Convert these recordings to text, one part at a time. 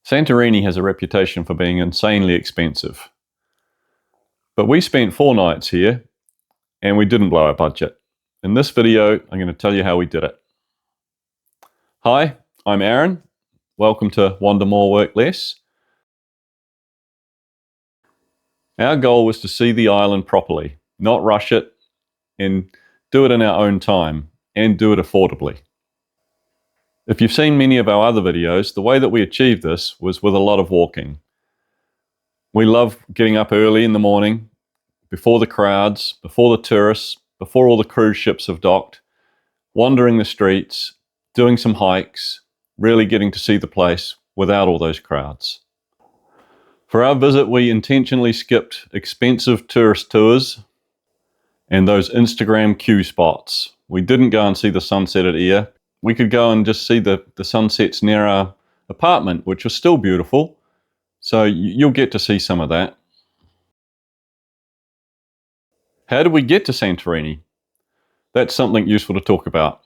Santorini has a reputation for being insanely expensive. But we spent 4 nights here and we didn't blow our budget. In this video, I'm going to tell you how we did it. Hi, I'm Aaron. Welcome to Wander More, Work Less. Our goal was to see the island properly, not rush it, and do it in our own time, and do it affordably. If you've seen many of our other videos, the way that we achieved this was with a lot of walking. We love getting up early in the morning, before the crowds, before the tourists, before all the cruise ships have docked, wandering the streets, doing some hikes, really getting to see the place without all those crowds. For our visit, we intentionally skipped expensive tourist tours and those Instagram queue spots. We didn't go and see the sunset at Air. We could go and just see the sunsets near our apartment, which was still beautiful. So you'll get to see some of that. How did we get to Santorini? That's something useful to talk about.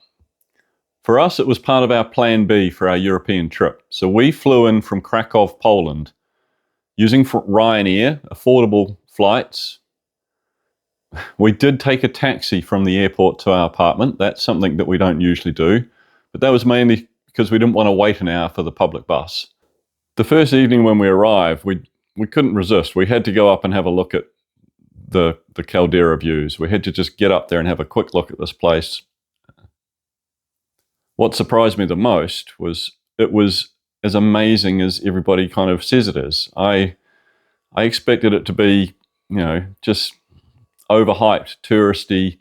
For us, it was part of our plan B for our European trip. So we flew in from Krakow, Poland, using Ryanair, affordable flights. We did take a taxi from the airport to our apartment. That's something that we don't usually do. But that was mainly because we didn't want to wait an hour for the public bus. The first evening when we arrived, we couldn't resist. We had to go up and have a look at the caldera views. We had to just get up there and have a quick look at this place. What surprised me the most was it was as amazing as everybody kind of says it is. I expected it to be, just overhyped, touristy,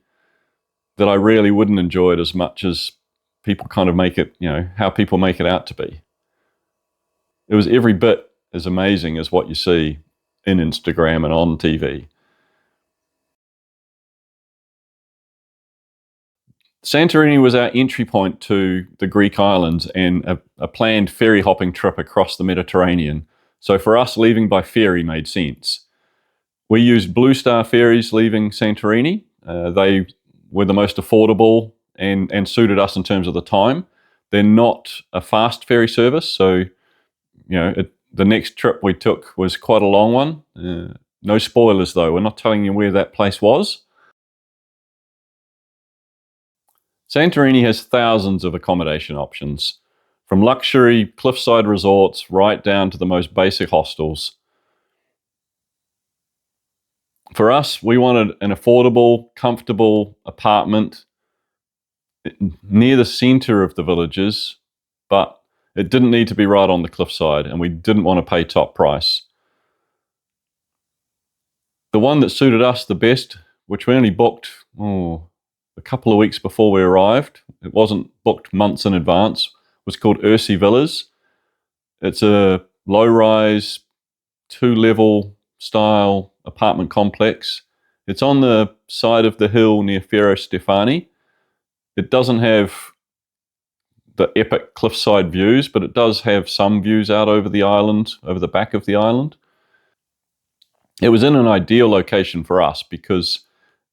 that I really wouldn't enjoy it as much as people kind of make it, how people make it out to be. It was every bit as amazing as what you see in Instagram and on TV. Santorini was our entry point to the Greek islands and a planned ferry hopping trip across the Mediterranean. So for us, leaving by ferry made sense. We used Blue Star ferries leaving Santorini. They were the most affordable and suited us in terms of the time. They're not a fast ferry service, so the next trip we took was quite a long one. No spoilers though, we're not telling you where that place was. Santorini has thousands of accommodation options, from luxury cliffside resorts right down to the most basic hostels. For us, we wanted an affordable, comfortable apartment near the center of the villages, but it didn't need to be right on the cliffside, and we didn't want to pay top price. The one that suited us the best, which we only booked a couple of weeks before we arrived, it wasn't booked months in advance, was called Ursi Villas. It's a low-rise, 2-level style apartment complex. It's on the side of the hill near Ferro Stefani. It doesn't have the epic cliffside views, but it does have some views out over the island, over the back of the island. It was in an ideal location for us because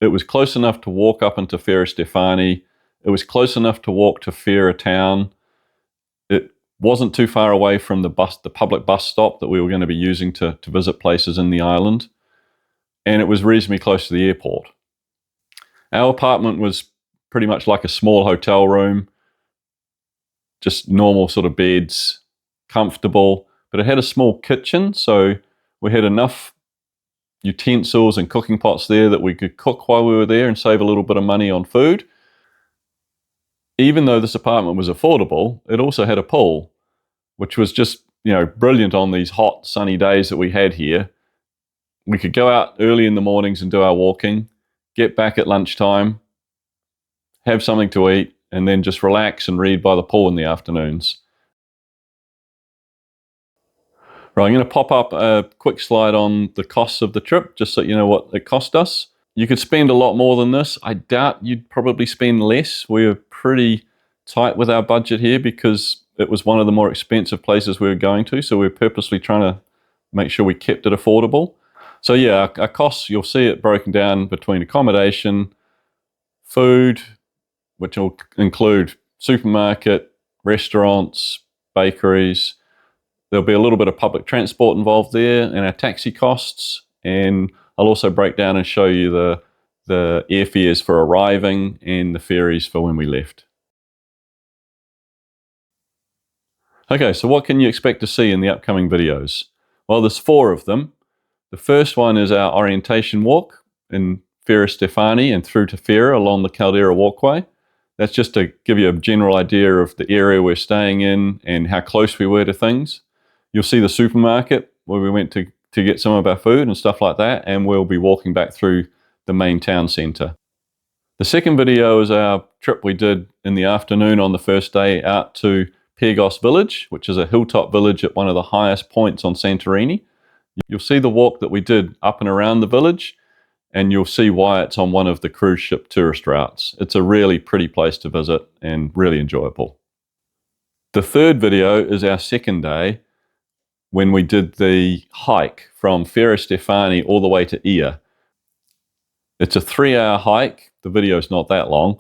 it was close enough to walk up into Ferro Stefani. It was close enough to walk to Ferra town. It wasn't too far away from the public bus stop that we were going to be using to visit places in the island. And it was reasonably close to the airport. Our apartment was pretty much like a small hotel room, just normal sort of beds, comfortable, but it had a small kitchen, so we had enough utensils and cooking pots there that we could cook while we were there and save a little bit of money on food. Even though this apartment was affordable, it also had a pool, which was just, brilliant on these hot, sunny days that we had here. We could go out early in the mornings and do our walking, get back at lunchtime, have something to eat, and then just relax and read by the pool in the afternoons. Right, I'm going to pop up a quick slide on the costs of the trip, just so you know what it cost us. You could spend a lot more than this. I doubt you'd probably spend less. We were pretty tight with our budget here because it was one of the more expensive places we were going to, so we were purposely trying to make sure we kept it affordable. So yeah, our costs, you'll see it broken down between accommodation, food, which will include supermarket, restaurants, bakeries, There'll be a little bit of public transport involved there and our taxi costs, and I'll also break down and show you the airfares for arriving and the ferries for when we left. Okay, so what can you expect to see in the upcoming videos? Well, there's 4 of them. The first one is our orientation walk in Ferry Stefani and through to Fera along the Caldera Walkway. That's just to give you a general idea of the area we're staying in and how close we were to things. You'll see the supermarket where we went to get some of our food and stuff like that, and we'll be walking back through the main town centre. The second video is our trip we did in the afternoon on the first day out to Pyrgos village, which is a hilltop village at one of the highest points on Santorini. You'll see the walk that we did up and around the village, and you'll see why it's on one of the cruise ship tourist routes. It's a really pretty place to visit and really enjoyable. The third video is our second day when we did the hike from Ferry Stefani all the way to Ia. It's a 3-hour hike. The video's not that long.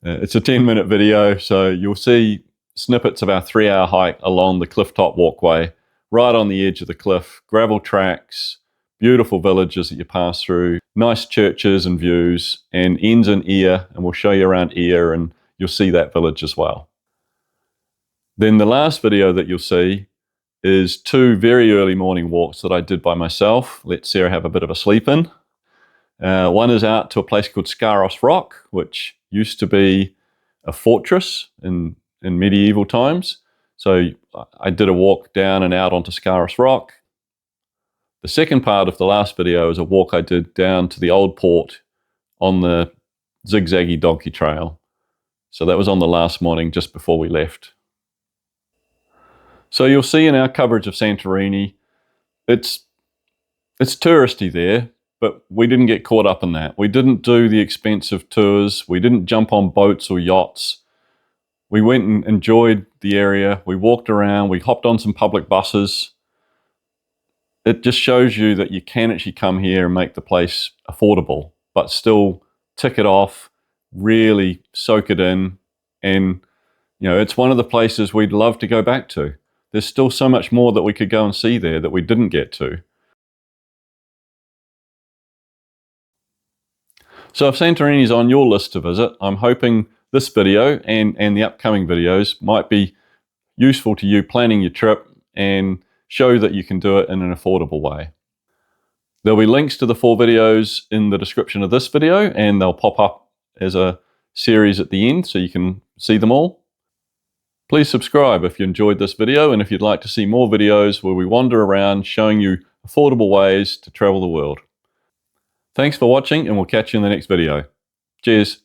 It's a 10-minute video, so you'll see snippets of our 3-hour hike along the clifftop walkway, right on the edge of the cliff, gravel tracks, beautiful villages that you pass through, nice churches and views, and ends in Ia, and we'll show you around Ia, and you'll see that village as well. Then the last video that you'll see is 2 very early morning walks that I did by myself. Let Sarah have a bit of a sleep in. One is out to a place called Skaros Rock, which used to be a fortress in medieval times. So I did a walk down and out onto Skaros Rock. The second part of the last video is a walk I did down to the old port on the zigzaggy donkey trail. So that was on the last morning just before we left. So you'll see in our coverage of Santorini, it's touristy there, but we didn't get caught up in that. We didn't do the expensive tours. We didn't jump on boats or yachts. We went and enjoyed the area. We walked around. We hopped on some public buses. It just shows you that you can actually come here and make the place affordable, but still tick it off, really soak it in. And, you know, it's one of the places we'd love to go back to. There's still so much more that we could go and see there that we didn't get to. So if Santorini is on your list to visit, I'm hoping this video and the upcoming videos might be useful to you planning your trip and show that you can do it in an affordable way. There'll be links to the 4 videos in the description of this video, and they'll pop up as a series at the end so you can see them all. Please subscribe if you enjoyed this video and if you'd like to see more videos where we wander around showing you affordable ways to travel the world. Thanks for watching, and we'll catch you in the next video. Cheers.